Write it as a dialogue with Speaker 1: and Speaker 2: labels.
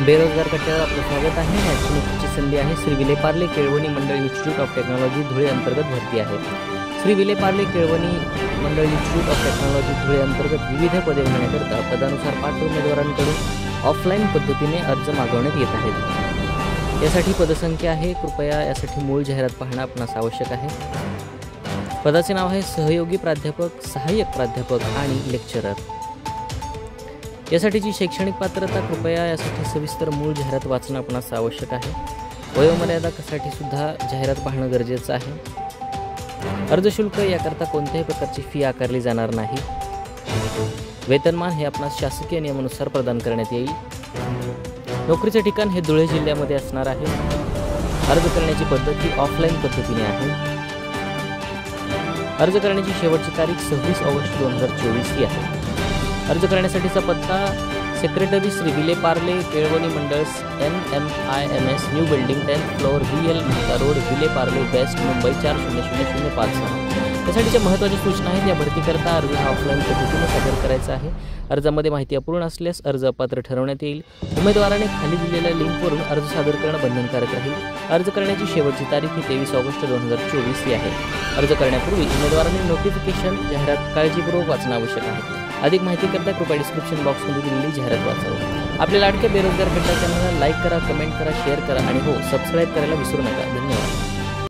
Speaker 1: बेरोजगार कट्ट्यावर आपलं स्वागत आहे। आजची नोकरीची संधी आहे श्री विले पार्ले केळवणी मंडळ इन्स्टिट्यूट ऑफ टेक्नॉलॉजी धुळे अंतर्गत भरती आहे। श्री विले पार्ले केळवणी मंडळ इन्स्टिट्यूट ऑफ टेक्नॉलॉजी धुळे अंतर्गत विविध पदे भरण्याकरता पदानुसार पात्र उमेदवारांकडून ऑफलाईन पद्धतीने अर्ज मागवण्यात येत आहेत। यासाठी पदसंख्या आहे। कृपया यासाठी मूळ जाहिरात पाहणं आपणास आवश्यक आहे। पदाचे नाव आहे सहयोगी प्राध्यापक, सहाय्यक प्राध्यापक आणि लेक्चरर। यासाठीची शैक्षणिक पात्रता कृपया यासाठी सविस्तर मूळ जाहिरात वाचणं आपणास आवश्यक आहे। वयोमर्यादासाठी सुद्धा जाहिरात पाहणं गरजेचं आहे। अर्ज शुल्क याकरता कोणत्याही प्रकारची फी आकारली जाणार नाही। वेतनमान हे आपणास शासकीय नियमानुसार प्रदान करण्यात येईल। नोकरीचे ठिकाण हे धुळे जिल्ह्यामध्ये असणार आहे। अर्ज करण्याची पद्धत ही ऑफलाईन पद्धतीने आहे। अर्ज करण्याची शेवटची तारीख 26 ऑगस्ट 2024 ही आहे। अर्ज करण्यासाठीचा पत्ता secretary Shri Vile Parle Kelavani Mandal NMIMS new building 10th floor VL Mehta road Vile Parle west Mumbai 400056। त्यासाठीच्या महत्त्वाच्या सूचना आहेत। या भरतीकरता अर्ज हा ऑफलाईन पद्धतीने सादर करायचा आहे। अर्जामध्ये माहिती अपूर्ण असल्यास अर्ज अपात्र ठरवण्यात येईल। उमेदवाराने खाली दिलेल्या लिंकवरून अर्ज सादर करणं बंधनकारक राहील। अर्ज करण्याची शेवटची तारीख ही 23 ऑगस्ट 2024 ही आहे। अर्ज करण्यापूर्वी उमेदवारांनी नोटिफिकेशन जाहिरात काळजीपूर्वक वाचणं आवश्यक आहे। अधिक माहिती करता कृपया डिस्क्रिप्शन बॉक्समध्ये दिलेली जाहिरात वाचावी। आपल्या लाडक्या बेरोजगार कट्टा चॅनलला लाईक करा, कमेंट करा, शेअर करा आणि हो सबस्क्राईब करायला विसरू नका। धन्यवाद।